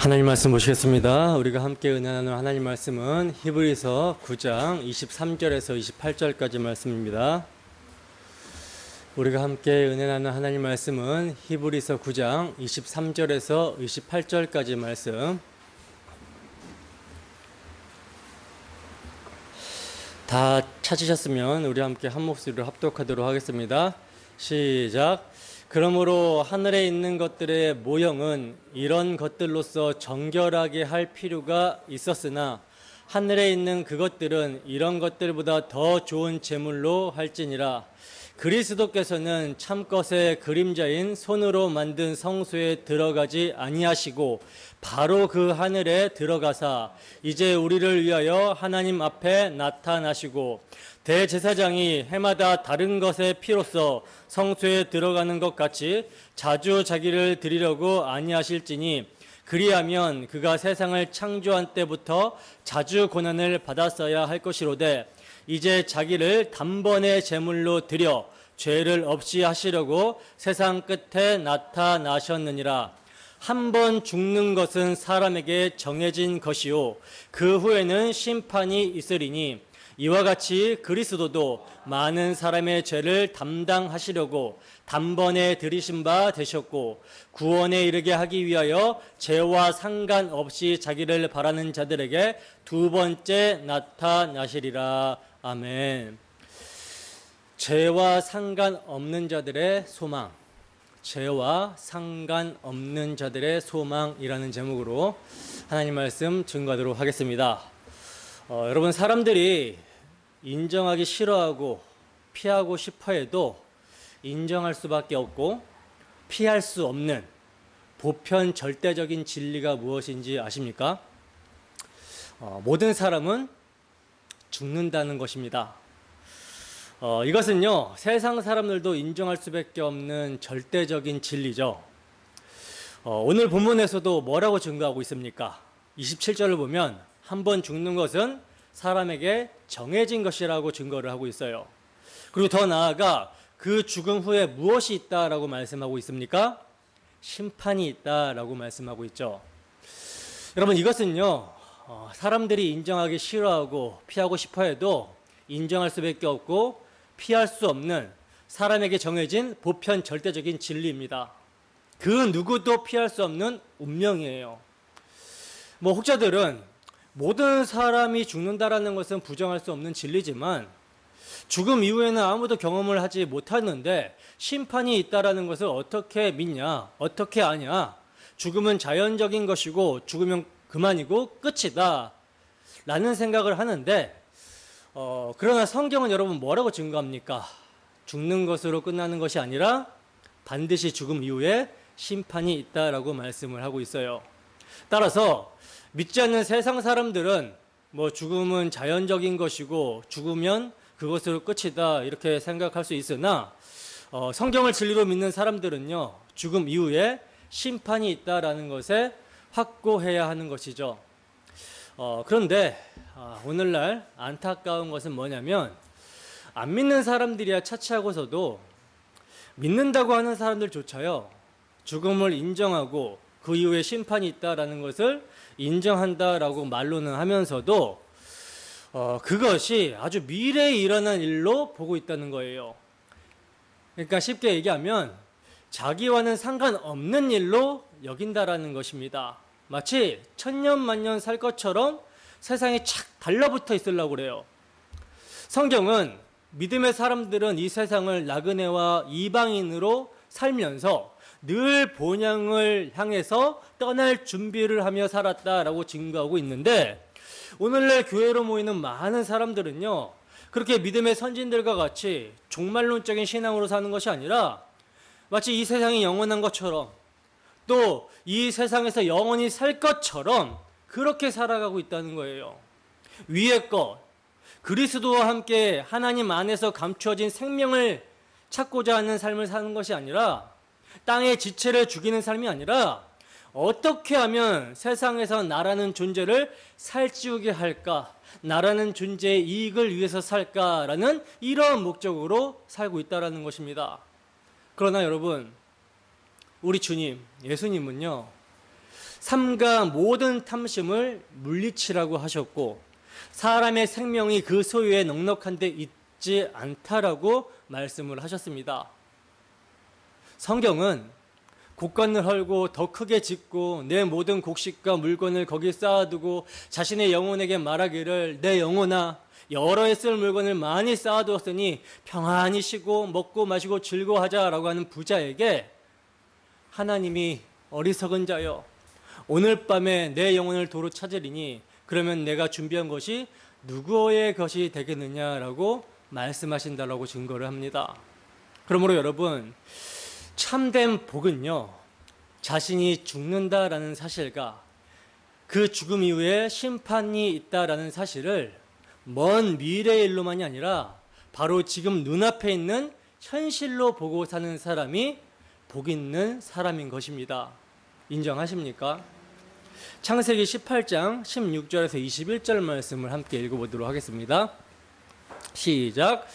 하나님 말씀 보시겠습니다. 우리가 함께 은혜 나눌 하나님 말씀은 히브리서 9장 23절에서 28절까지 말씀입니다. 우리가 함께 은혜 나눌 하나님 말씀은 히브리서 9장 23절에서 28절까지 말씀. 다 찾으셨으면 우리 함께 한 목소리로 합독하도록 하겠습니다. 시작. 그러므로 하늘에 있는 것들의 모형은 이런 것들로서 정결하게 할 필요가 있었으나 하늘에 있는 그것들은 이런 것들보다 더 좋은 제물로 할지니라. 그리스도께서는 참것의 그림자인 손으로 만든 성소에 들어가지 아니하시고 바로 그 하늘에 들어가사 이제 우리를 위하여 하나님 앞에 나타나시고 대제사장이 해마다 다른 것의 피로써 성소에 들어가는 것 같이 자주 자기를 드리려고 아니하실지니 그리하면 그가 세상을 창조한 때부터 자주 고난을 받았어야 할 것이로되 이제 자기를 단번에 제물로 드려 죄를 없이 하시려고 세상 끝에 나타나셨느니라. 한 번 죽는 것은 사람에게 정해진 것이요 그 후에는 심판이 있으리니 이와 같이 그리스도도 많은 사람의 죄를 담당하시려고 단번에 들이신 바 되셨고 구원에 이르게 하기 위하여 죄와 상관없이 자기를 바라는 자들에게 두 번째 나타나시리라. 아멘. 죄와 상관없는 자들의 소망, 죄와 상관없는 자들의 소망이라는 제목으로 하나님 말씀 증거하도록 하겠습니다. 여러분, 사람들이 인정하기 싫어하고 피하고 싶어해도 인정할 수밖에 없고 피할 수 없는 보편 절대적인 진리가 무엇인지 아십니까? 모든 사람은 죽는다는 것입니다. 이것은요, 세상 사람들도 인정할 수밖에 없는 절대적인 진리죠. 오늘 본문에서도 뭐라고 증거하고 있습니까? 27절을 보면 한 번 죽는 것은 사람에게 정해진 것이라고 증거를 하고 있어요. 그리고 더 나아가 그 죽음 후에 무엇이 있다라고 말씀하고 있습니까? 심판이 있다라고 말씀하고 있죠. 여러분, 이것은요, 사람들이 인정하기 싫어하고 피하고 싶어해도 인정할 수밖에 없고 피할 수 없는 사람에게 정해진 보편 절대적인 진리입니다. 그 누구도 피할 수 없는 운명이에요. 혹자들은 모든 사람이 죽는다라는 것은 부정할 수 없는 진리지만 죽음 이후에는 아무도 경험을 하지 못하는데 심판이 있다라는 것을 어떻게 믿냐? 어떻게 아냐? 죽음은 자연적인 것이고 죽으면 그만이고 끝이다 라는 생각을 하는데 그러나 성경은 여러분 뭐라고 증거합니까? 죽는 것으로 끝나는 것이 아니라 반드시 죽음 이후에 심판이 있다라고 말씀을 하고 있어요. 따라서 믿지 않는 세상 사람들은 죽음은 자연적인 것이고 죽으면 그것으로 끝이다 이렇게 생각할 수 있으나 성경을 진리로 믿는 사람들은요, 죽음 이후에 심판이 있다라는 것에 확고해야 하는 것이죠. 그런데 오늘날 안타까운 것은 뭐냐면 안 믿는 사람들이야 차치하고서도 믿는다고 하는 사람들조차요, 죽음을 인정하고 그 이후에 심판이 있다라는 것을 인정한다라고 말로는 하면서도 그것이 아주 미래에 일어난 일로 보고 있다는 거예요. 그러니까 쉽게 얘기하면 자기와는 상관없는 일로 여긴다라는 것입니다. 마치 천년 만년 살 것처럼 세상에 착 달라붙어 있으려고 그래요. 성경은 믿음의 사람들은 이 세상을 나그네와 이방인으로 살면서 늘 본향을 향해서 떠날 준비를 하며 살았다라고 증거하고 있는데 오늘날 교회로 모이는 많은 사람들은요, 그렇게 믿음의 선진들과 같이 종말론적인 신앙으로 사는 것이 아니라 마치 이 세상이 영원한 것처럼 또 이 세상에서 영원히 살 것처럼 그렇게 살아가고 있다는 거예요. 위의 것, 그리스도와 함께 하나님 안에서 감추어진 생명을 찾고자 하는 삶을 사는 것이 아니라 땅의 지체를 죽이는 삶이 아니라 어떻게 하면 세상에서 나라는 존재를 살찌우게 할까, 나라는 존재의 이익을 위해서 살까라는 이러한 목적으로 살고 있다는 것입니다. 그러나 여러분, 우리 주님, 예수님은요, 삼가 모든 탐심을 물리치라고 하셨고 사람의 생명이 그 소유에 넉넉한 데 있지 않다라고 말씀을 하셨습니다. 성경은 곡간을 헐고 더 크게 짓고 내 모든 곡식과 물건을 거기 쌓아두고 자신의 영혼에게 말하기를 내 영혼아 여러 해 쓸 물건을 많이 쌓아두었으니 평안히 쉬고 먹고 마시고 즐거워하자라고 하는 부자에게 하나님이 어리석은 자여 오늘 밤에 내 영혼을 도로 찾으리니 그러면 내가 준비한 것이 누구의 것이 되겠느냐라고 말씀하신다라고 증거를 합니다. 그러므로 여러분 참된 복은요 자신이 죽는다라는 사실과 그 죽음 이후에 심판이 있다라는 사실을 먼 미래의 일로만이 아니라 바로 지금 눈앞에 있는 현실로 보고 사는 사람이 복 있는 사람인 것입니다. 인정하십니까? 창세기 18장 16절에서 21절 말씀을 함께 읽어보도록 하겠습니다. 시작.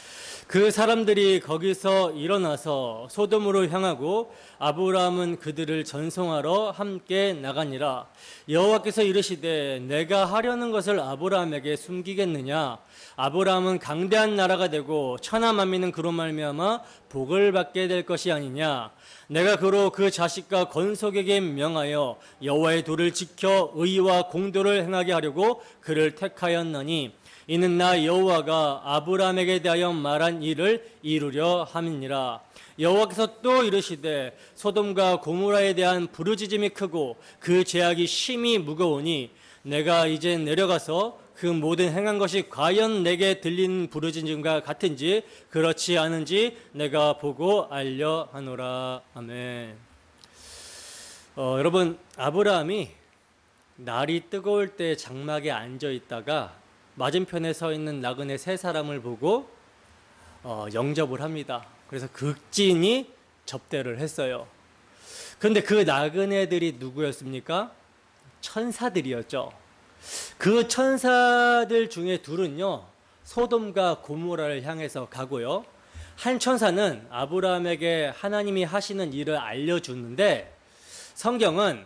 그 사람들이 거기서 일어나서 소돔으로 향하고 아브라함은 그들을 전송하러 함께 나가니라. 여호와께서 이르시되 내가 하려는 것을 아브라함에게 숨기겠느냐. 아브라함은 강대한 나라가 되고 천하 만민은 그로 말미암아 복을 받게 될 것이 아니냐. 내가 그로 그 자식과 건속에게 명하여 여호와의 도를 지켜 의와 공도를 행하게 하려고 그를 택하였나니 이는 나 여호와가 아브라함에게 대하여 말한 일을 이루려 함이니라. 여호와께서 또 이르시되 소돔과 고모라에 대한 부르짖음이 크고 그 죄악이 심히 무거우니 내가 이제 내려가서 그 모든 행한 것이 과연 내게 들리는 부르짖음과 같은지 그렇지 않은지 내가 보고 알려 하노라. 아멘. 여러분 아브라함이 날이 뜨거울 때 장막에 앉아 있다가 맞은편에 서 있는 나그네 세 사람을 보고 영접을 합니다. 그래서 극진히 접대를 했어요. 그런데 그 나그네들이 누구였습니까? 천사들이었죠. 그 천사들 중에 둘은요 소돔과 고모라를 향해서 가고요, 한 천사는 아브라함에게 하나님이 하시는 일을 알려주는데 성경은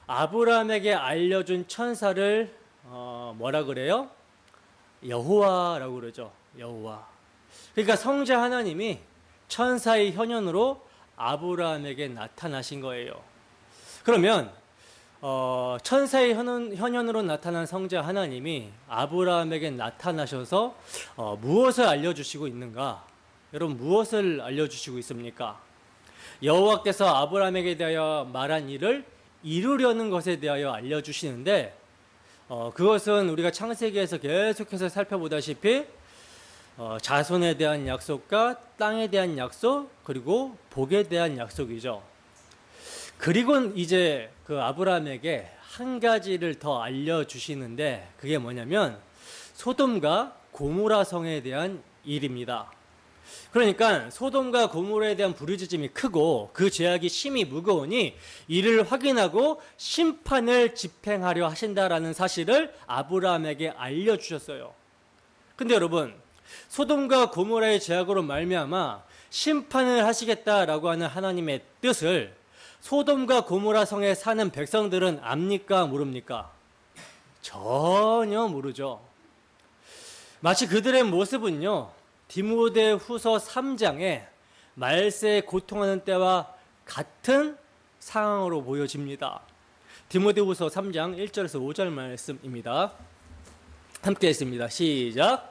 아브라함에게 알려준 천사를 뭐라 그래요? 여호와라고 그러죠. 여호와. 그러니까 성자 하나님이 천사의 현현으로 아브라함에게 나타나신 거예요. 그러면 천사의 현현으로 나타난 성자 하나님이 아브라함에게 나타나셔서 무엇을 알려주시고 있는가? 여러분 무엇을 알려주시고 있습니까? 여호와께서 아브라함에게 대하여 말한 일을 이루려는 것에 대하여 알려주시는데 그것은 우리가 창세기에서 계속해서 살펴보다시피 자손에 대한 약속과 땅에 대한 약속 그리고 복에 대한 약속이죠. 그리고 이제 그 아브라함에게 한 가지를 더 알려주시는데 그게 뭐냐면 소돔과 고모라 성에 대한 일입니다. 그러니까 소돔과 고모라에 대한 부르짖음이 크고 그 죄악이 심히 무거우니 이를 확인하고 심판을 집행하려 하신다라는 사실을 아브라함에게 알려주셨어요. 근데 여러분 소돔과 고모라의 죄악으로 말미암아 심판을 하시겠다라고 하는 하나님의 뜻을 소돔과 고모라 성에 사는 백성들은 압니까 모릅니까? 전혀 모르죠. 마치 그들의 모습은요 디모데후서 3장에 말세에 고통하는 때와 같은 상황으로 보여집니다. 디모데후서 3장 1절에서 5절 말씀입니다. 함께 했습니다. 시작.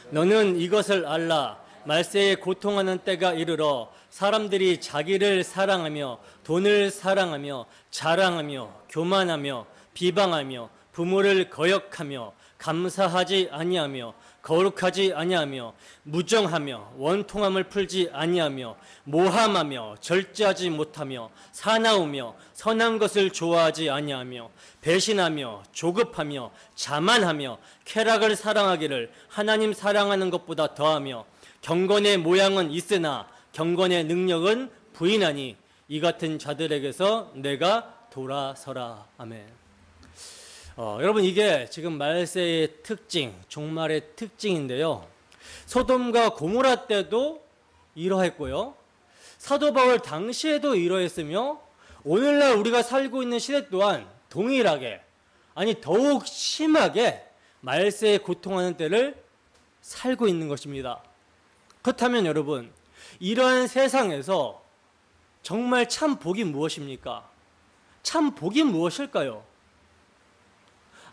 너는 이것을 알라. 말세에 고통하는 때가 이르러 사람들이 자기를 사랑하며 돈을 사랑하며 자랑하며 교만하며 비방하며 부모를 거역하며 감사하지 아니하며 거룩하지 아니하며 무정하며 원통함을 풀지 아니하며 모함하며 절제하지 못하며 사나우며 선한 것을 좋아하지 아니하며 배신하며 조급하며 자만하며 쾌락을 사랑하기를 하나님 사랑하는 것보다 더하며 경건의 모양은 있으나 경건의 능력은 부인하니 이 같은 자들에게서 내가 돌아서라. 아멘. 여러분 이게 지금 말세의 특징, 종말의 특징인데요. 소돔과 고모라 때도 이러했고요. 사도 바울 당시에도 이러했으며 오늘날 우리가 살고 있는 시대 또한 동일하게, 아니 더욱 심하게 말세에 고통하는 때를 살고 있는 것입니다. 그렇다면 여러분, 이러한 세상에서 정말 참 복이 무엇입니까? 참 복이 무엇일까요?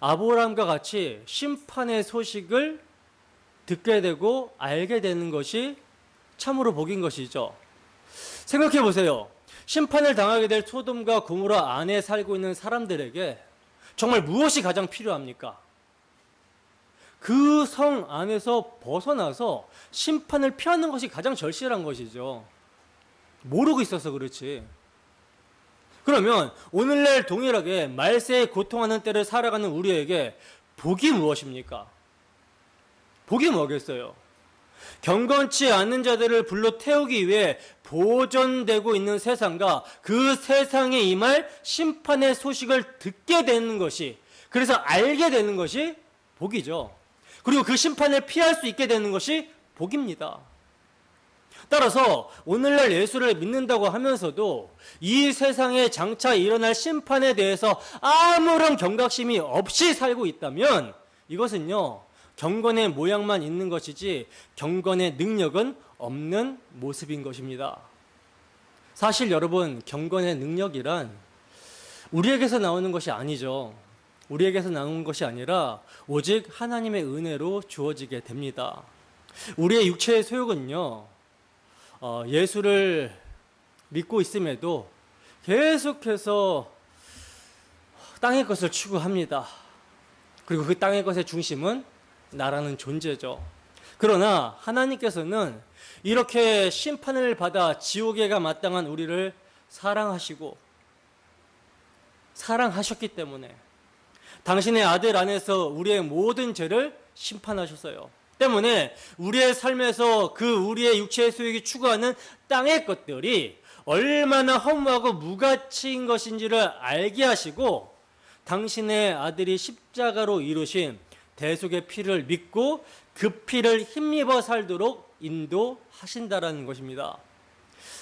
아브라함과 같이 심판의 소식을 듣게 되고 알게 되는 것이 참으로 복인 것이죠. 생각해 보세요. 심판을 당하게 될 소돔과 고모라 안에 살고 있는 사람들에게 정말 무엇이 가장 필요합니까? 그 성 안에서 벗어나서 심판을 피하는 것이 가장 절실한 것이죠. 모르고 있어서 그렇지. 그러면 오늘날 동일하게 말세에 고통하는 때를 살아가는 우리에게 복이 무엇입니까? 복이 뭐겠어요? 경건치 않은 자들을 불러 태우기 위해 보존되고 있는 세상과 그 세상에 임할 심판의 소식을 듣게 되는 것이, 그래서 알게 되는 것이 복이죠. 그리고 그 심판을 피할 수 있게 되는 것이 복입니다. 따라서 오늘날 예수를 믿는다고 하면서도 이 세상에 장차 일어날 심판에 대해서 아무런 경각심이 없이 살고 있다면 이것은요, 경건의 모양만 있는 것이지 경건의 능력은 없는 모습인 것입니다. 사실 여러분, 경건의 능력이란 우리에게서 나오는 것이 아니죠. 우리에게서 나오는 것이 아니라 오직 하나님의 은혜로 주어지게 됩니다. 우리의 육체의 소욕은요, 예수를 믿고 있음에도 계속해서 땅의 것을 추구합니다. 그리고 그 땅의 것의 중심은 나라는 존재죠. 그러나 하나님께서는 이렇게 심판을 받아 지옥에가 마땅한 우리를 사랑하셨기 때문에 당신의 아들 안에서 우리의 모든 죄를 심판하셨어요. 때문에 우리의 삶에서 그 우리의 육체의 소욕이 추구하는 땅의 것들이 얼마나 허무하고 무가치인 것인지를 알게 하시고 당신의 아들이 십자가로 이루신 대속의 피를 믿고 그 피를 힘입어 살도록 인도하신다라는 것입니다.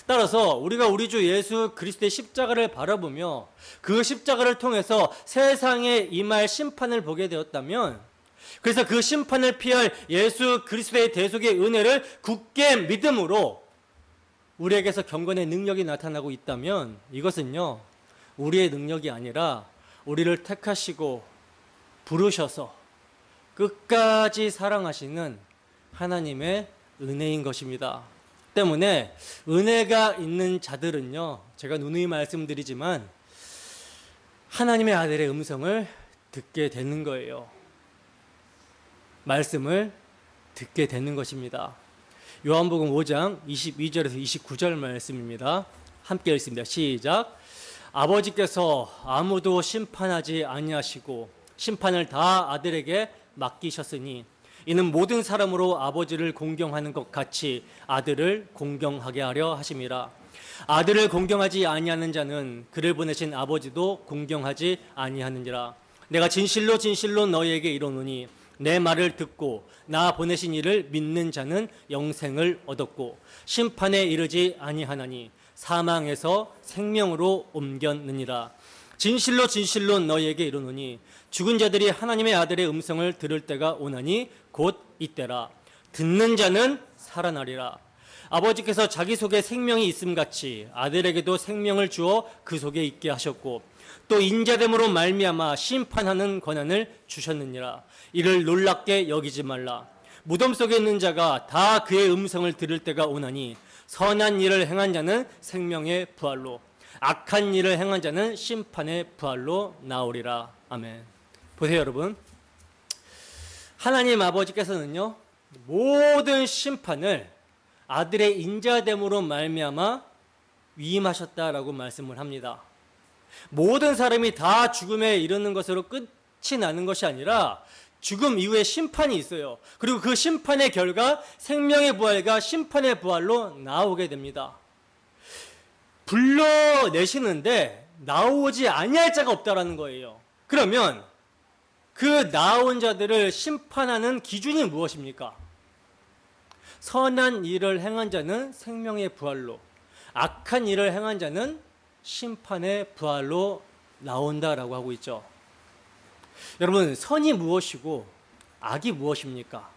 따라서 우리가 우리 주 예수 그리스도의 십자가를 바라보며 그 십자가를 통해서 세상에 임할 심판을 보게 되었다면, 그래서 그 심판을 피할 예수 그리스도의 대속의 은혜를 굳게 믿음으로 우리에게서 경건의 능력이 나타나고 있다면 이것은요, 우리의 능력이 아니라 우리를 택하시고 부르셔서 끝까지 사랑하시는 하나님의 은혜인 것입니다. 때문에 은혜가 있는 자들은요, 제가 누누이 말씀드리지만 하나님의 아들의 음성을 듣게 되는 거예요. 말씀을 듣게 되는 것입니다. 요한복음 5장 22절에서 29절 말씀입니다. 함께 읽습니다. 시작. 아버지께서 아무도 심판하지 아니하시고 심판을 다 아들에게 맡기셨으니 이는 모든 사람으로 아버지를 공경하는 것 같이 아들을 공경하게 하려 하심이라. 아들을 공경하지 아니하는 자는 그를 보내신 아버지도 공경하지 아니하느니라. 내가 진실로 진실로 너희에게 이르노니 내 말을 듣고 나 보내신 이를 믿는 자는 영생을 얻었고 심판에 이르지 아니하나니 사망에서 생명으로 옮겼느니라. 진실로 진실로 너희에게 이르노니 죽은 자들이 하나님의 아들의 음성을 들을 때가 오나니 곧 이때라. 듣는 자는 살아나리라. 아버지께서 자기 속에 생명이 있음같이 아들에게도 생명을 주어 그 속에 있게 하셨고 또 인자됨으로 말미암아 심판하는 권한을 주셨느니라. 이를 놀랍게 여기지 말라. 무덤 속에 있는 자가 다 그의 음성을 들을 때가 오나니 선한 일을 행한 자는 생명의 부활로 악한 일을 행한 자는 심판의 부활로 나오리라. 아멘. 보세요 여러분, 하나님 아버지께서는요 모든 심판을 아들의 인자됨으로 말미암아 위임하셨다라고 말씀을 합니다. 모든 사람이 다 죽음에 이르는 것으로 끝이 나는 것이 아니라 죽음 이후에 심판이 있어요. 그리고 그 심판의 결과 생명의 부활과 심판의 부활로 나오게 됩니다. 불러내시는데 나오지 아니할 자가 없다라는 거예요. 그러면 그 나온 자들을 심판하는 기준이 무엇입니까? 선한 일을 행한 자는 생명의 부활로, 악한 일을 행한 자는 심판의 부활로 나온다라고 하고 있죠. 여러분, 선이 무엇이고 악이 무엇입니까?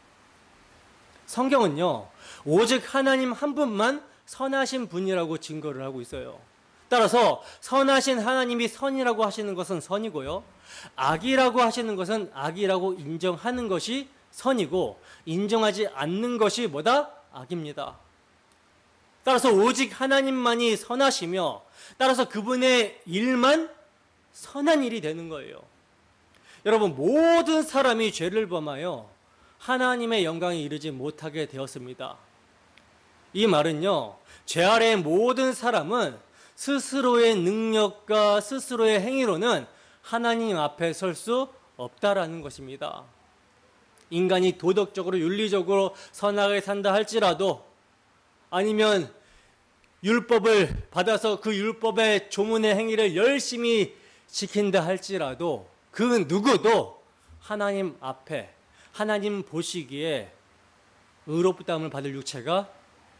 성경은요, 오직 하나님 한 분만 선하신 분이라고 증거를 하고 있어요. 따라서 선하신 하나님이 선이라고 하시는 것은 선이고요, 악이라고 하시는 것은 악이라고 인정하는 것이 선이고, 인정하지 않는 것이 뭐다? 악입니다. 따라서 오직 하나님만이 선하시며, 따라서 그분의 일만 선한 일이 되는 거예요. 여러분, 모든 사람이 죄를 범하여 하나님의 영광에 이르지 못하게 되었습니다. 이 말은요, 죄 아래의 모든 사람은 스스로의 능력과 스스로의 행위로는 하나님 앞에 설 수 없다라는 것입니다. 인간이 도덕적으로 윤리적으로 선하게 산다 할지라도, 아니면 율법을 받아서 그 율법의 조문의 행위를 열심히 지킨다 할지라도 그 누구도 하나님 앞에, 하나님 보시기에 의롭다함을 받을 육체가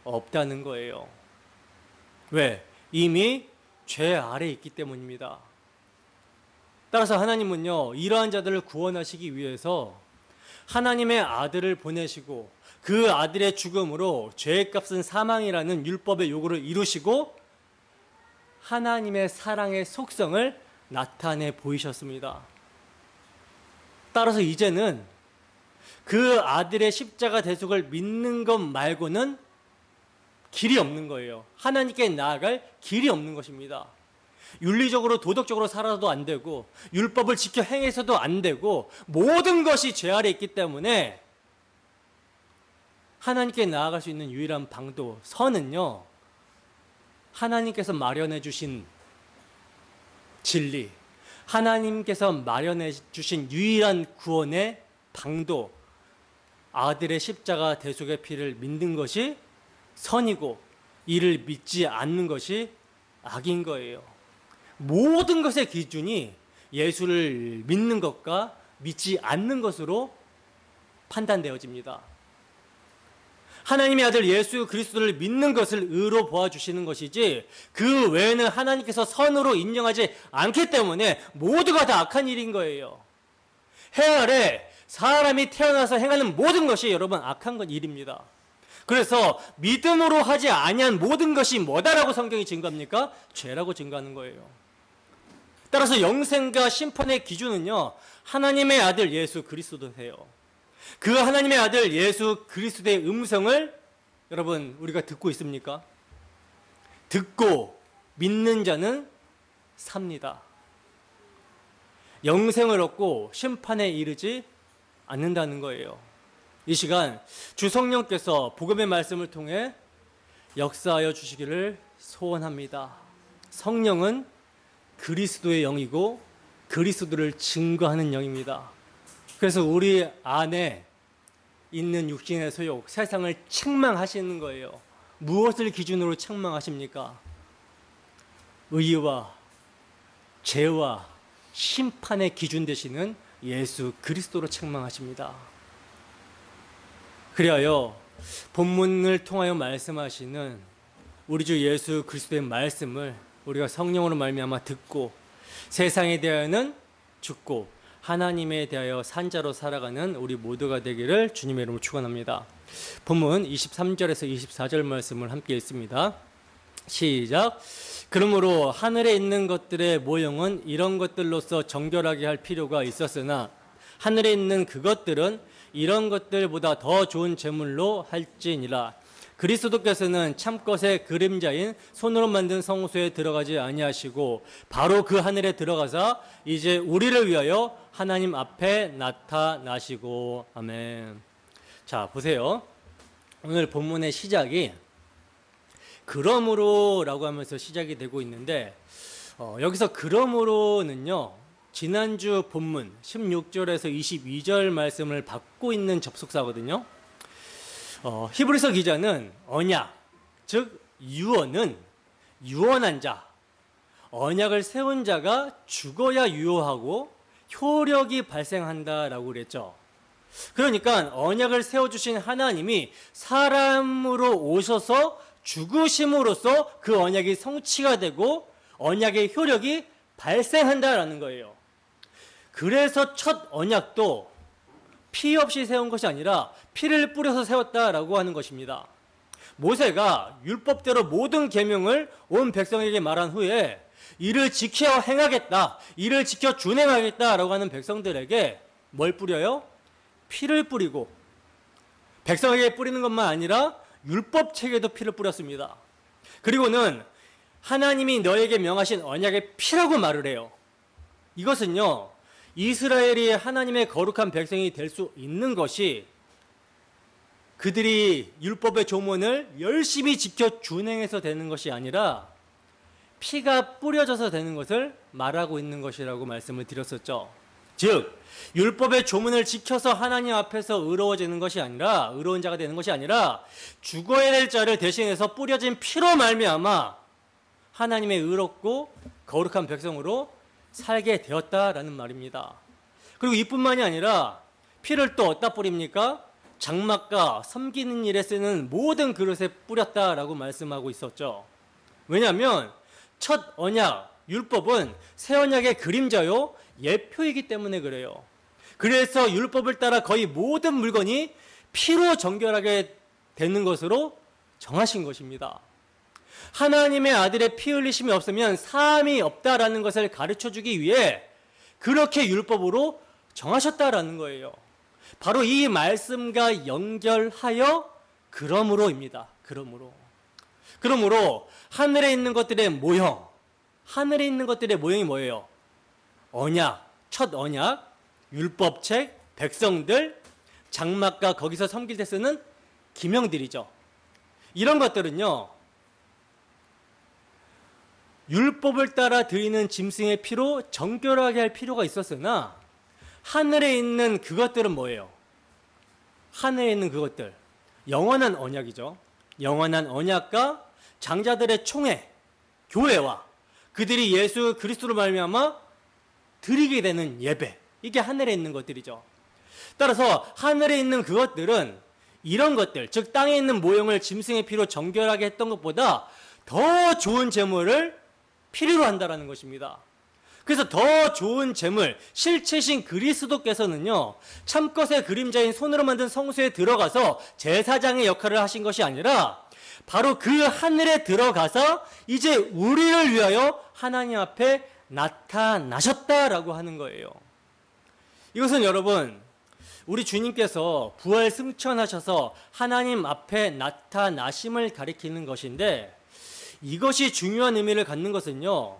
없다는 거예요. 왜? 이미 죄 아래에 있기 때문입니다. 따라서 하나님은요, 이러한 자들을 구원하시기 위해서 하나님의 아들을 보내시고 그 아들의 죽음으로 죄의 값은 사망이라는 율법의 요구를 이루시고 하나님의 사랑의 속성을 나타내 보이셨습니다. 따라서 이제는 그 아들의 십자가 대속을 믿는 것 말고는 길이 없는 거예요. 하나님께 나아갈 길이 없는 것입니다. 윤리적으로 도덕적으로 살아도 안 되고 율법을 지켜 행해서도 안 되고 모든 것이 죄 아래 있기 때문에 하나님께 나아갈 수 있는 유일한 방도, 선은요, 하나님께서 마련해 주신 진리, 하나님께서 마련해 주신 유일한 구원의 방도, 아들의 십자가 대속의 피를 믿는 것이 선이고 이를 믿지 않는 것이 악인 거예요. 모든 것의 기준이 예수를 믿는 것과 믿지 않는 것으로 판단되어집니다. 하나님의 아들 예수 그리스도를 믿는 것을 의로 보아주시는 것이지, 그 외에는 하나님께서 선으로 인정하지 않기 때문에 모두가 다 악한 일인 거예요. 해 아래 사람이 태어나서 행하는 모든 것이 여러분 악한 일입니다. 그래서 믿음으로 하지 아니한 모든 것이 뭐다라고 성경이 증거합니까? 죄라고 증거하는 거예요. 따라서 영생과 심판의 기준은요, 하나님의 아들 예수 그리스도세요. 그 하나님의 아들 예수 그리스도의 음성을 여러분 우리가 듣고 있습니까? 듣고 믿는 자는 삽니다. 영생을 얻고 심판에 이르지 않는다는 거예요. 이 시간 주 성령께서 복음의 말씀을 통해 역사하여 주시기를 소원합니다. 성령은 그리스도의 영이고 그리스도를 증거하는 영입니다. 그래서 우리 안에 있는 육신의 소욕, 세상을 책망하시는 거예요. 무엇을 기준으로 책망하십니까? 의와 죄와 심판의 기준 되시는 예수 그리스도로 책망하십니다. 그리하여 본문을 통하여 말씀하시는 우리 주 예수 그리스도의 말씀을 우리가 성령으로 말미암아 듣고 세상에 대하여는 죽고 하나님에 대하여 산자로 살아가는 우리 모두가 되기를 주님의 이름으로 축원합니다. 본문 23절에서 24절 말씀을 함께 읽습니다. 시작. 그러므로 하늘에 있는 것들의 모형은 이런 것들로서 정결하게 할 필요가 있었으나 하늘에 있는 그것들은 이런 것들보다 더 좋은 제물로 할지니라. 그리스도께서는 참것의 그림자인 손으로 만든 성소에 들어가지 아니하시고 바로 그 하늘에 들어가사 이제 우리를 위하여 하나님 앞에 나타나시고. 아멘. 자, 보세요. 오늘 본문의 시작이 그러므로 라고 하면서 시작이 되고 있는데, 여기서 그러므로는요, 지난주 본문 16절에서 22절 말씀을 받고 있는 접속사거든요. 히브리서 기자는 언약, 즉 유언은 유언한 자, 언약을 세운 자가 죽어야 유효하고 효력이 발생한다라고 그랬죠. 그러니까 언약을 세워주신 하나님이 사람으로 오셔서 죽으심으로써 그 언약이 성취가 되고 언약의 효력이 발생한다라는 거예요. 그래서 첫 언약도 피 없이 세운 것이 아니라 피를 뿌려서 세웠다라고 하는 것입니다. 모세가 율법대로 모든 계명을 온 백성에게 말한 후에 이를 지켜 행하겠다, 이를 지켜 준행하겠다라고 하는 백성들에게 뭘 뿌려요? 피를 뿌리고, 백성에게 뿌리는 것만 아니라 율법책에도 피를 뿌렸습니다. 그리고는 하나님이 너에게 명하신 언약의 피라고 말을 해요. 이것은요, 이스라엘이 하나님의 거룩한 백성이 될 수 있는 것이 그들이 율법의 조문을 열심히 지켜 준행해서 되는 것이 아니라 피가 뿌려져서 되는 것을 말하고 있는 것이라고 말씀을 드렸었죠. 즉, 율법의 조문을 지켜서 하나님 앞에서 의로워지는 것이 아니라, 의로운 자가 되는 것이 아니라 죽어야 될 자를 대신해서 뿌려진 피로 말미암아 하나님의 의롭고 거룩한 백성으로 살게 되었다라는 말입니다. 그리고 이뿐만이 아니라 피를 또 어디다 뿌립니까? 장막과 섬기는 일에 쓰는 모든 그릇에 뿌렸다라고 말씀하고 있었죠. 왜냐하면 첫 언약, 율법은 새 언약의 그림자요, 예표이기 때문에 그래요. 그래서 율법을 따라 거의 모든 물건이 피로 정결하게 되는 것으로 정하신 것입니다. 하나님의 아들의 피 흘리심이 없으면 사함이 없다라는 것을 가르쳐주기 위해 그렇게 율법으로 정하셨다라는 거예요. 바로 이 말씀과 연결하여 그러므로입니다. 그러므로 하늘에 있는 것들의 모형, 하늘에 있는 것들의 모형이 뭐예요? 언약, 첫 언약, 율법책, 백성들, 장막과 거기서 섬길 때 쓰는 기명들이죠. 이런 것들은요, 율법을 따라 드리는 짐승의 피로 정결하게 할 필요가 있었으나 하늘에 있는 그것들은 뭐예요? 하늘에 있는 그것들, 영원한 언약이죠. 영원한 언약과 장자들의 총회, 교회와 그들이 예수 그리스도로 말미암아 드리게 되는 예배, 이게 하늘에 있는 것들이죠. 따라서 하늘에 있는 그것들은 이런 것들, 즉 땅에 있는 모형을 짐승의 피로 정결하게 했던 것보다 더 좋은 제물을 필요로 한다라는 것입니다. 그래서 더 좋은 제물, 실체신 그리스도께서는요, 참것의 그림자인 손으로 만든 성소에 들어가서 제사장의 역할을 하신 것이 아니라 바로 그 하늘에 들어가서 이제 우리를 위하여 하나님 앞에 나타나셨다라고 하는 거예요. 이것은 여러분, 우리 주님께서 부활 승천하셔서 하나님 앞에 나타나심을 가리키는 것인데, 이것이 중요한 의미를 갖는 것은요,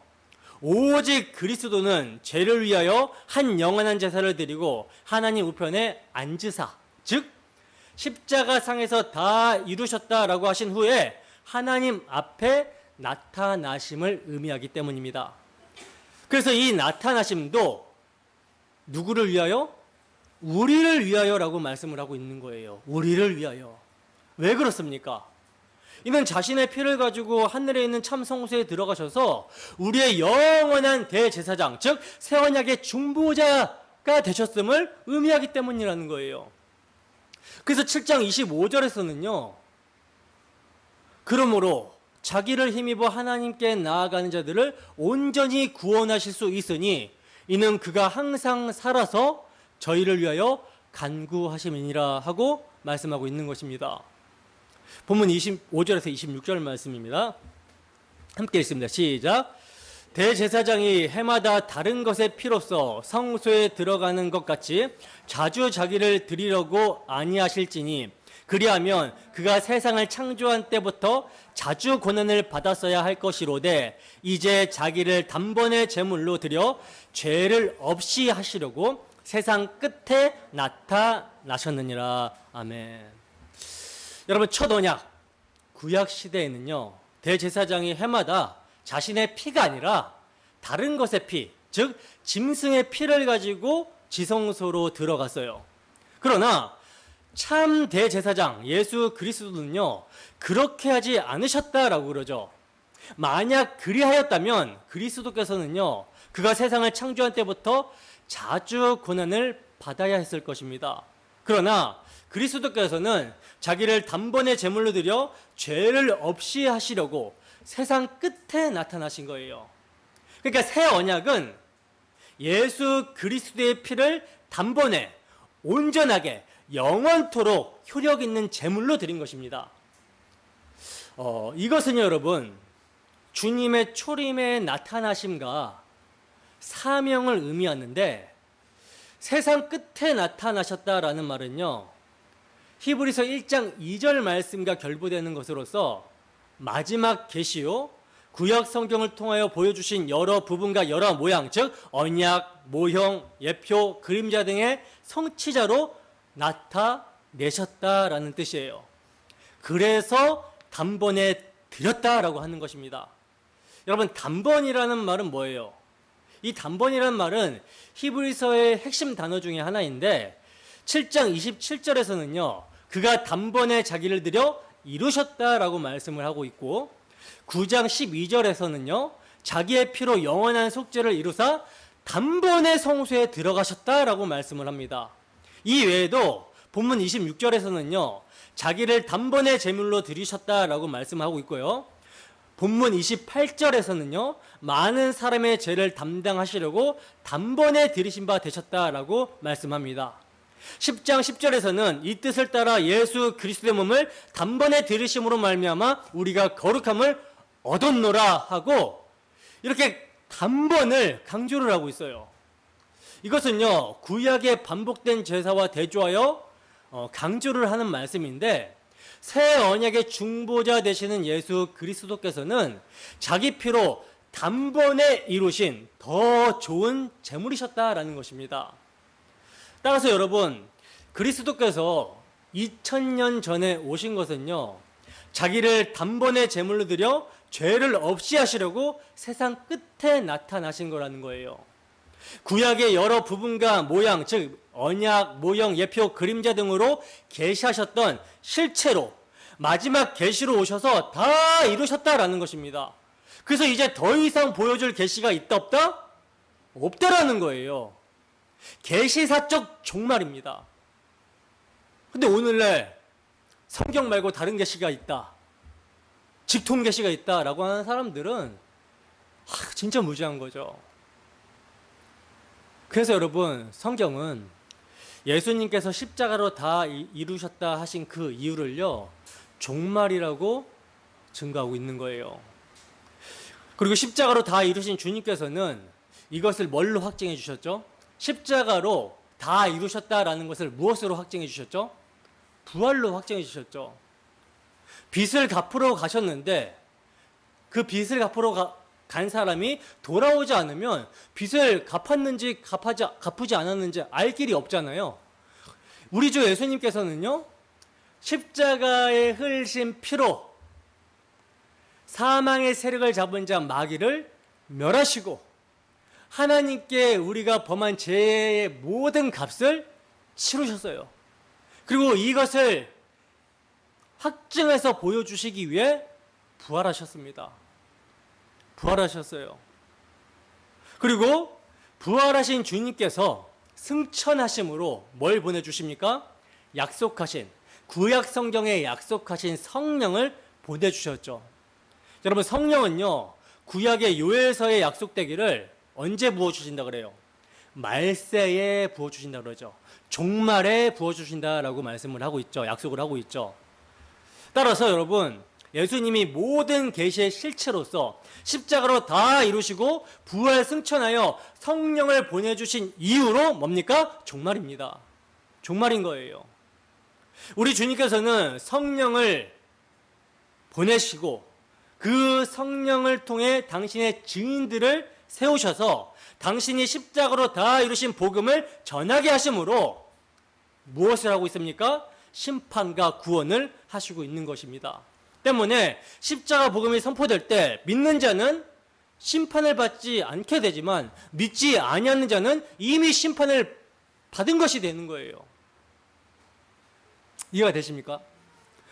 오직 그리스도는 죄를 위하여 한 영원한 제사를 드리고 하나님 우편에 앉으사, 즉 십자가상에서 다 이루셨다라고 하신 후에 하나님 앞에 나타나심을 의미하기 때문입니다. 그래서 이 나타나심도 누구를 위하여? 우리를 위하여라고 말씀을 하고 있는 거예요. 우리를 위하여. 왜 그렇습니까? 이는 자신의 피를 가지고 하늘에 있는 참 성소에 들어가셔서 우리의 영원한 대제사장, 즉 새 언약의 중보자가 되셨음을 의미하기 때문이라는 거예요. 그래서 7장 25절에서는요, 그러므로 자기를 힘입어 하나님께 나아가는 자들을 온전히 구원하실 수 있으니 이는 그가 항상 살아서 저희를 위하여 간구하심이니라 하고 말씀하고 있는 것입니다. 본문 25절에서 26절 말씀입니다. 함께 읽습니다. 시작. 대제사장이 해마다 다른 것의 피로써 성소에 들어가는 것 같이 자주 자기를 드리려고 아니하실지니 그리하면 그가 세상을 창조한 때부터 자주 고난을 받았어야 할 것이로되 이제 자기를 단번에 제물로 드려 죄를 없이 하시려고 세상 끝에 나타나셨느니라. 아멘. 여러분, 첫 언약 구약 시대에는요, 대제사장이 해마다 자신의 피가 아니라 다른 것의 피, 즉 짐승의 피를 가지고 지성소로 들어갔어요. 그러나 참 대제사장 예수 그리스도는요, 그렇게 하지 않으셨다라고 그러죠. 만약 그리하였다면 그리스도께서는요, 그가 세상을 창조한 때부터 자주 고난을 받아야 했을 것입니다. 그러나 그리스도께서는 자기를 단번에 제물로 드려 죄를 없이 하시려고 세상 끝에 나타나신 거예요. 그러니까 새 언약은 예수 그리스도의 피를 단번에 온전하게 영원토록 효력 있는 제물로 드린 것입니다. 이것은 여러분 주님의 초림의 나타나심과 사명을 의미하는데, 세상 끝에 나타나셨다라는 말은요, 히브리서 1장 2절 말씀과 결부되는 것으로서 마지막 계시요 구약 성경을 통하여 보여주신 여러 부분과 여러 모양, 즉 언약, 모형, 예표, 그림자 등의 성취자로 나타내셨다라는 뜻이에요. 그래서 단번에 드렸다라고 하는 것입니다. 여러분, 단번이라는 말은 뭐예요? 이 단번이라는 말은 히브리서의 핵심 단어 중에 하나인데, 7장 27절에서는요 그가 단번에 자기를 들여 이루셨다라고 말씀을 하고 있고, 9장 12절에서는요 자기의 피로 영원한 속죄를 이루사 단번에 성소에 들어가셨다라고 말씀을 합니다. 이 외에도 본문 26절에서는요 자기를 단번에 제물로 드리셨다라고 말씀하고 있고요, 본문 28절에서는요 많은 사람의 죄를 담당하시려고 단번에 들이신 바 되셨다라고 말씀합니다. 10장 10절에서는 이 뜻을 따라 예수 그리스도의 몸을 단번에 들이심으로 말미암아 우리가 거룩함을 얻었노라 하고, 이렇게 단번을 강조를 하고 있어요. 이것은요 구약의 반복된 제사와 대조하여 강조를 하는 말씀인데, 새 언약의 중보자 되시는 예수 그리스도께서는 자기 피로 단번에 이루신 더 좋은 제물이셨다라는 것입니다. 따라서 여러분, 그리스도께서 2000년 전에 오신 것은요 자기를 단번에 제물로 드려 죄를 없이 하시려고 세상 끝에 나타나신 거라는 거예요. 구약의 여러 부분과 모양, 즉 언약, 모형, 예표, 그림자 등으로 계시하셨던 실체로 마지막 계시로 오셔서 다 이루셨다라는 것입니다. 그래서 이제 더 이상 보여줄 계시가 있다 없다? 없다라는 거예요. 계시사적 종말입니다. 근데 오늘날 성경 말고 다른 계시가 있다, 직통 계시가 있다라고 하는 사람들은 진짜 무지한 거죠. 그래서 여러분, 성경은 예수님께서 십자가로 다 이루셨다 하신 그 이유를요 종말이라고 증거하고 있는 거예요. 그리고 십자가로 다 이루신 주님께서는 이것을 뭘로 확증해 주셨죠? 십자가로 다 이루셨다라는 것을 무엇으로 확증해 주셨죠? 부활로 확증해 주셨죠. 빚을 갚으러 가셨는데 그 빚을 갚으러 간 사람이 돌아오지 않으면 빚을 갚았는지 갚지 않았는지 알 길이 없잖아요. 우리 주 예수님께서는요 십자가에 흘리신 피로 사망의 세력을 잡은 자 마귀를 멸하시고 하나님께 우리가 범한 죄의 모든 값을 치르셨어요. 그리고 이것을 확증해서 보여주시기 위해 부활하셨습니다. 부활하셨어요. 그리고 부활하신 주님께서 승천하심으로 뭘 보내주십니까? 약속하신, 구약 성경에 약속하신 성령을 보내주셨죠. 여러분, 성령은요 구약의 요엘서에 약속되기를 언제 부어주신다 그래요? 말세에 부어주신다 그러죠. 종말에 부어주신다라고 말씀을 하고 있죠. 약속을 하고 있죠. 따라서 여러분, 예수님이 모든 계시의 실체로서 십자가로 다 이루시고 부활 승천하여 성령을 보내주신 이유로 뭡니까? 종말입니다. 종말인 거예요. 우리 주님께서는 성령을 보내시고 그 성령을 통해 당신의 증인들을 세우셔서 당신이 십자가로 다 이루신 복음을 전하게 하심으로 무엇을 하고 있습니까? 심판과 구원을 하시고 있는 것입니다. 때문에 십자가 복음이 선포될 때 믿는 자는 심판을 받지 않게 되지만 믿지 아니하는 자는 이미 심판을 받은 것이 되는 거예요. 이해가 되십니까?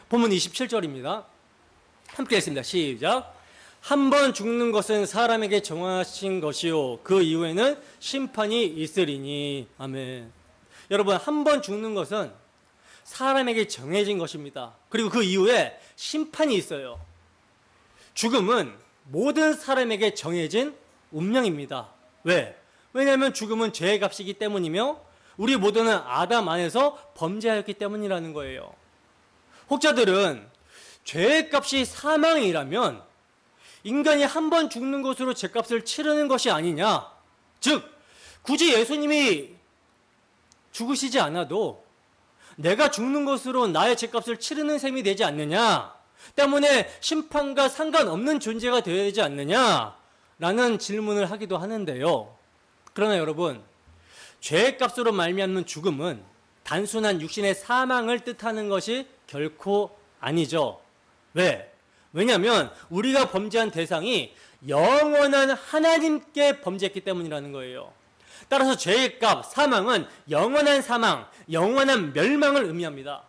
본문 27절입니다. 함께 읽습니다. 시작. 한 번 죽는 것은 사람에게 정하신 것이요 그 이후에는 심판이 있으리니. 아멘. 여러분, 한 번 죽는 것은 사람에게 정해진 것입니다. 그리고 그 이후에 심판이 있어요. 죽음은 모든 사람에게 정해진 운명입니다. 왜? 왜냐하면 죽음은 죄의 값이기 때문이며 우리 모두는 아담 안에서 범죄하였기 때문이라는 거예요. 혹자들은 죄의 값이 사망이라면 인간이 한 번 죽는 것으로 죄값을 치르는 것이 아니냐. 즉 굳이 예수님이 죽으시지 않아도 내가 죽는 것으로 나의 죄값을 치르는 셈이 되지 않느냐 때문에 심판과 상관없는 존재가 되어야 되지 않느냐라는 질문을 하기도 하는데요. 그러나 여러분, 죄의 값으로 말미암는 죽음은 단순한 육신의 사망을 뜻하는 것이 결코 아니죠. 왜? 왜냐하면 우리가 범죄한 대상이 영원한 하나님께 범죄했기 때문이라는 거예요. 따라서 죄의 값, 사망은 영원한 사망, 영원한 멸망을 의미합니다.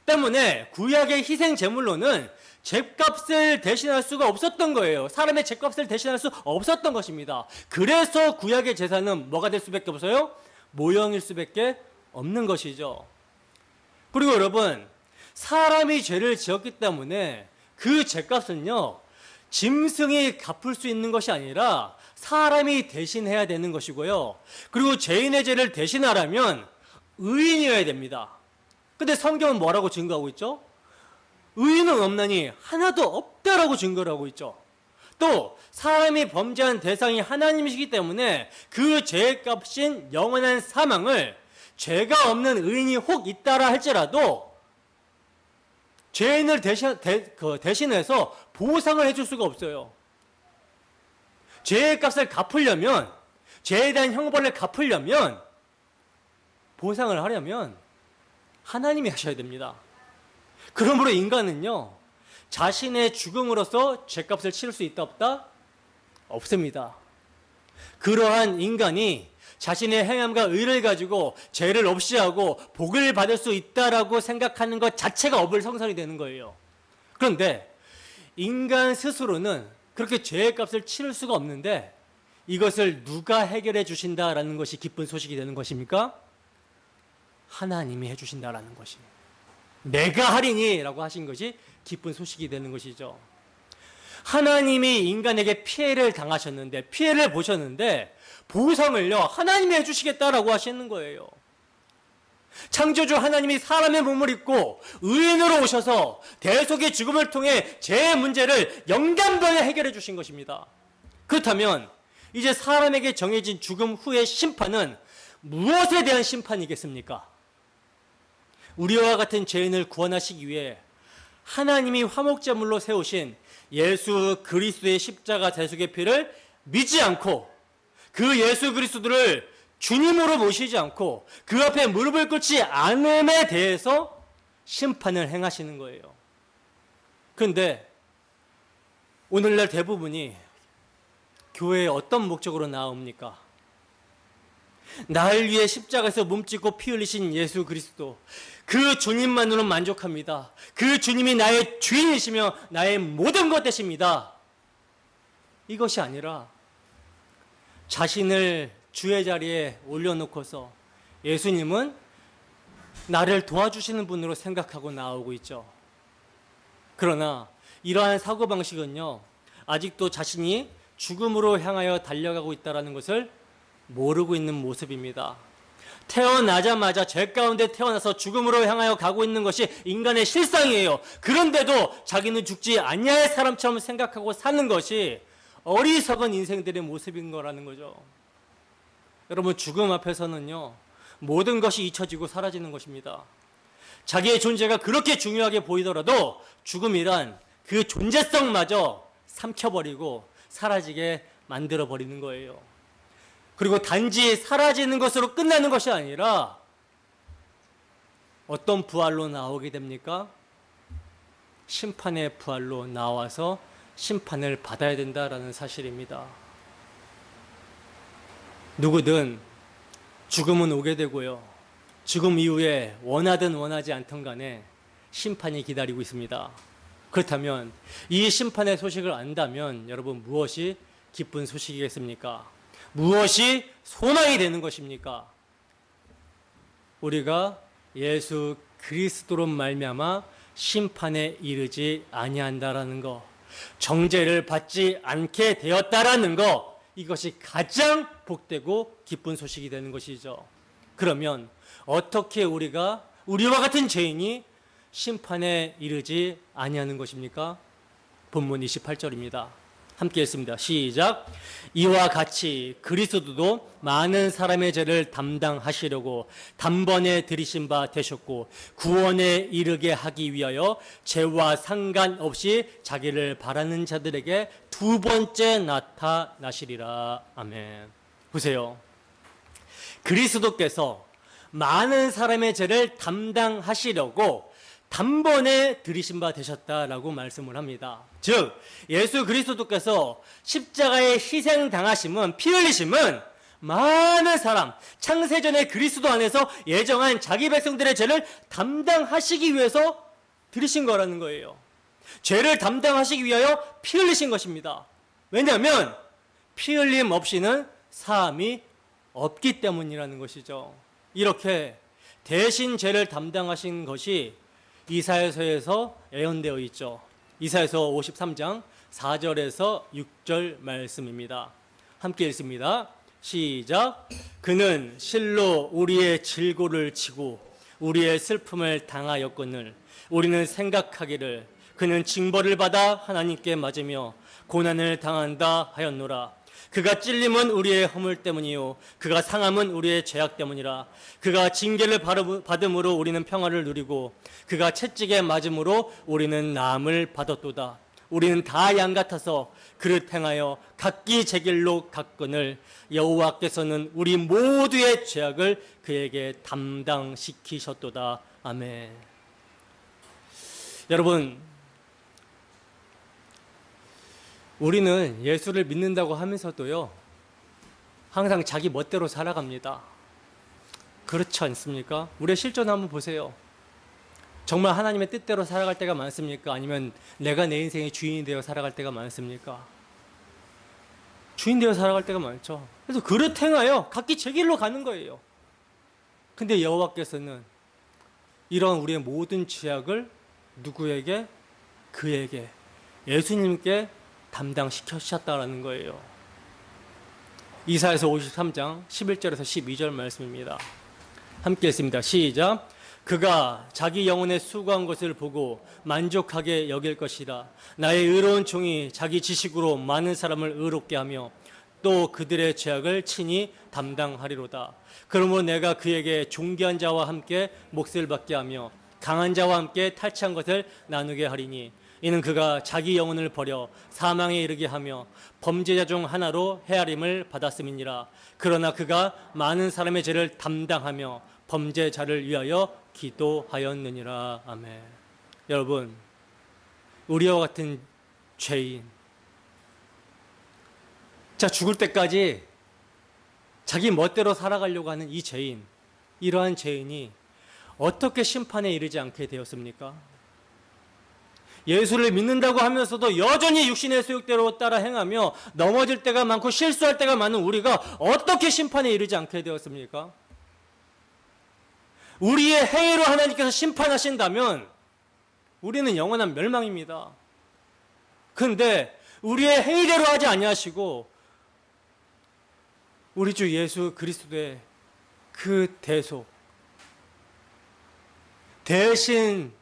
때문에 구약의 희생 제물로는 죄값을 대신할 수가 없었던 거예요. 사람의 죄값을 대신할 수 없었던 것입니다. 그래서 구약의 제사는 뭐가 될 수밖에 없어요? 모형일 수밖에 없는 것이죠. 그리고 여러분, 사람이 죄를 지었기 때문에 그 죄값은요, 짐승이 갚을 수 있는 것이 아니라 사람이 대신해야 되는 것이고요. 그리고 죄인의 죄를 대신하려면 의인이어야 됩니다. 근데 성경은 뭐라고 증거하고 있죠? 의인은 없나니 하나도 없다라고 증거를 하고 있죠. 또 사람이 범죄한 대상이 하나님이시기 때문에 그 죄의 값인 영원한 사망을 죄가 없는 의인이 혹 있다라 할지라도 죄인을 대신해서 보상을 해줄 수가 없어요. 죄의 값을 갚으려면, 죄에 대한 형벌을 갚으려면, 보상을 하려면 하나님이 하셔야 됩니다. 그러므로 인간은요, 자신의 죽음으로써 죄값을 치를 수 있다 없다? 없습니다. 그러한 인간이 자신의 행함과 의를 가지고 죄를 없이 하고 복을 받을 수 있다라고 생각하는 것 자체가 어불성설이 되는 거예요. 그런데 인간 스스로는 그렇게 죄의 값을 치를 수가 없는데 이것을 누가 해결해 주신다라는 것이 기쁜 소식이 되는 것입니까? 하나님이 해주신다라는 것이. 내가 하리니 라고 하신 것이 기쁜 소식이 되는 것이죠. 하나님이 인간에게 피해를 당하셨는데, 피해를 보셨는데 보상을요 하나님이 해주시겠다라고 하시는 거예요. 창조주 하나님이 사람의 몸을 입고 의인으로 오셔서 대속의 죽음을 통해 죄의 문제를 영단변에 해결해 주신 것입니다. 그렇다면 이제 사람에게 정해진 죽음 후의 심판은 무엇에 대한 심판이겠습니까? 우리와 같은 죄인을 구원하시기 위해 하나님이 화목제물로 세우신 예수 그리스도의 십자가 대속의 피를 믿지 않고 그 예수 그리스도를 주님으로 모시지 않고 그 앞에 무릎을 꿇지 않음에 대해서 심판을 행하시는 거예요. 그런데 오늘날 대부분이 교회에 어떤 목적으로 나옵니까? 날 위해 십자가에서 몸짓고 피 흘리신 예수 그리스도, 그 주님만으로 만족합니다. 그 주님이 나의 주인이시며 나의 모든 것 되십니다. 이것이 아니라 자신을 주의 자리에 올려놓고서 예수님은 나를 도와주시는 분으로 생각하고 나오고 있죠. 그러나 이러한 사고방식은요, 아직도 자신이 죽음으로 향하여 달려가고 있다는 것을 모르고 있는 모습입니다. 태어나자마자 죄 가운데 태어나서 죽음으로 향하여 가고 있는 것이 인간의 실상이에요. 그런데도 자기는 죽지 않냐의 사람처럼 생각하고 사는 것이 어리석은 인생들의 모습인 거라는 거죠. 여러분, 죽음 앞에서는요, 모든 것이 잊혀지고 사라지는 것입니다. 자기의 존재가 그렇게 중요하게 보이더라도 죽음이란 그 존재성마저 삼켜버리고 사라지게 만들어버리는 거예요. 그리고 단지 사라지는 것으로 끝나는 것이 아니라 어떤 부활로 나오게 됩니까? 심판의 부활로 나와서 심판을 받아야 된다라는 사실입니다. 누구든 죽음은 오게 되고요, 죽음 이후에 원하든 원하지 않든 간에 심판이 기다리고 있습니다. 그렇다면 이 심판의 소식을 안다면 여러분, 무엇이 기쁜 소식이겠습니까? 무엇이 소망이 되는 것입니까? 우리가 예수 그리스도로 말미암아 심판에 이르지 아니한다라는 것, 정죄를 받지 않게 되었다라는 것, 이것이 가장 복되고 기쁜 소식이 되는 것이죠. 그러면 어떻게 우리와 같은 죄인이 심판에 이르지 아니하는 것입니까? 본문 28절입니다. 함께 읽습니다. 시작. 이와 같이 그리스도도 많은 사람의 죄를 담당하시려고 단번에 들이신 바 되셨고 구원에 이르게 하기 위하여 죄와 상관없이 자기를 바라는 자들에게 두 번째 나타나시리라. 아멘. 보세요. 그리스도께서 많은 사람의 죄를 담당하시려고 단번에 들이신 바 되셨다라고 말씀을 합니다. 즉 예수 그리스도께서 십자가에 희생당하심은, 피 흘리심은 많은 사람, 창세전에 그리스도 안에서 예정한 자기 백성들의 죄를 담당하시기 위해서 들이신 거라는 거예요. 죄를 담당하시기 위하여 피 흘리신 것입니다. 왜냐하면 피 흘림 없이는 사함이 없기 때문이라는 것이죠. 이렇게 대신 죄를 담당하신 것이 이사야서에서 예언되어 있죠. 이사야서 53장 4절에서 6절 말씀입니다. 함께 읽습니다. 시작. 그는 실로 우리의 질고를 지고 우리의 슬픔을 당하였거늘 우리는 생각하기를 그는 징벌을 받아 하나님께 맞으며 고난을 당한다 하였노라. 그가 찔림은 우리의 허물 때문이요 그가 상함은 우리의 죄악 때문이라. 그가 징계를 받음으로 우리는 평화를 누리고 그가 채찍에 맞음으로 우리는 나음을 받았도다. 우리는 다 양 같아서 그릇 행하여 각기 제 길로 갔거늘 여호와께서는 우리 모두의 죄악을 그에게 담당시키셨도다. 아멘. 여러분, 우리는 예수를 믿는다고 하면서도요, 항상 자기 멋대로 살아갑니다. 그렇지 않습니까? 우리의 실존 한번 보세요. 정말 하나님의 뜻대로 살아갈 때가 많습니까? 아니면 내가 내 인생의 주인이 되어 살아갈 때가 많습니까? 주인 되어 살아갈 때가 많죠. 그래서 그릇 행하여 각기 제 길로 가는 거예요. 근데 여호와께서는 이런 우리의 모든 죄악을 누구에게? 그에게, 예수님께 담당시키셨다라는 거예요. 이사야서 53장 11절에서 12절 말씀입니다. 함께 읽습니다. 시작. 그가 자기 영혼에 수고한 것을 보고 만족하게 여길 것이라. 나의 의로운 종이 자기 지식으로 많은 사람을 의롭게 하며 또 그들의 죄악을 친히 담당하리로다. 그러므로 내가 그에게 존귀한 자와 함께 몫을 받게 하며 강한 자와 함께 탈취한 것을 나누게 하리니 이는 그가 자기 영혼을 버려 사망에 이르게 하며 범죄자 중 하나로 헤아림을 받았음이니라. 그러나 그가 많은 사람의 죄를 담당하며 범죄자를 위하여 기도하였느니라. 아멘. 여러분, 우리와 같은 죄인, 자, 죽을 때까지 자기 멋대로 살아가려고 하는 이 죄인, 이러한 죄인이 어떻게 심판에 이르지 않게 되었습니까? 예수를 믿는다고 하면서도 여전히 육신의 소욕대로 따라 행하며 넘어질 때가 많고 실수할 때가 많은 우리가 어떻게 심판에 이르지 않게 되었습니까? 우리의 행위로 하나님께서 심판하신다면 우리는 영원한 멸망입니다. 그런데 우리의 행위대로 하지 아니하시고 우리 주 예수 그리스도의 그 대속, 대신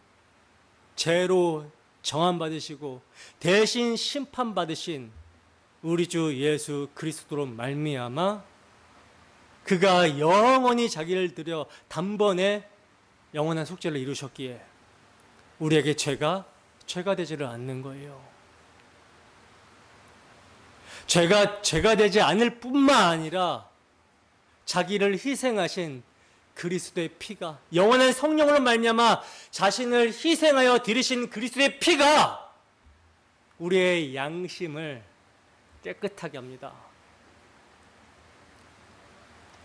죄로 정함받으시고 대신 심판받으신 우리 주 예수 그리스도로 말미암아 그가 영원히 자기를 들여 단번에 영원한 속죄를 이루셨기에 우리에게 죄가 되지를 않는 거예요. 죄가 되지 않을 뿐만 아니라 자기를 희생하신 그리스도의 피가, 영원한 성령으로 말미암아 자신을 희생하여 들이신 그리스도의 피가 우리의 양심을 깨끗하게 합니다.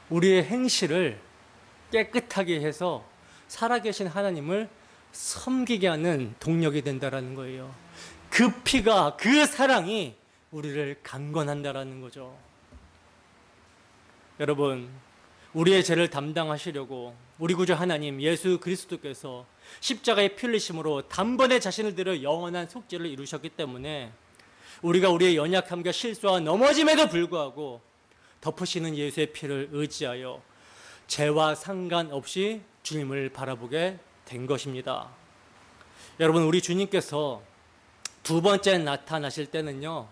우리의 행실을 깨끗하게 해서 살아계신 하나님을 섬기게 하는 동력이 된다라는 거예요. 그 피가, 그 사랑이 우리를 강건한다라는 거죠. 여러분, 우리의 죄를 담당하시려고 우리 구주 하나님 예수 그리스도께서 십자가의 피 흘리심으로 단번에 자신을 들여 영원한 속죄를 이루셨기 때문에 우리가 우리의 연약함과 실수와 넘어짐에도 불구하고 덮으시는 예수의 피를 의지하여 죄와 상관없이 주님을 바라보게 된 것입니다. 여러분, 우리 주님께서 두 번째 나타나실 때는요,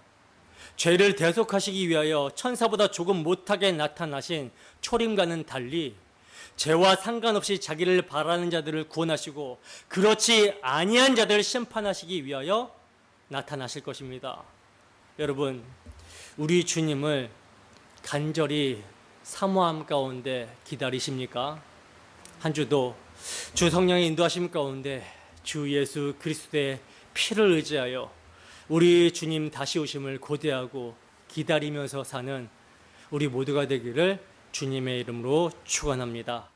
죄를 대속하시기 위하여 천사보다 조금 못하게 나타나신 초림과는 달리 죄와 상관없이 자기를 바라는 자들을 구원하시고 그렇지 아니한 자들을 심판하시기 위하여 나타나실 것입니다. 여러분, 우리 주님을 간절히 사모함 가운데 기다리십니까? 한 주도 주 성령의 인도하심 가운데 주 예수 그리스도의 피를 의지하여 우리 주님 다시 오심을 고대하고 기다리면서 사는 우리 모두가 되기를 주님의 이름으로 축원합니다.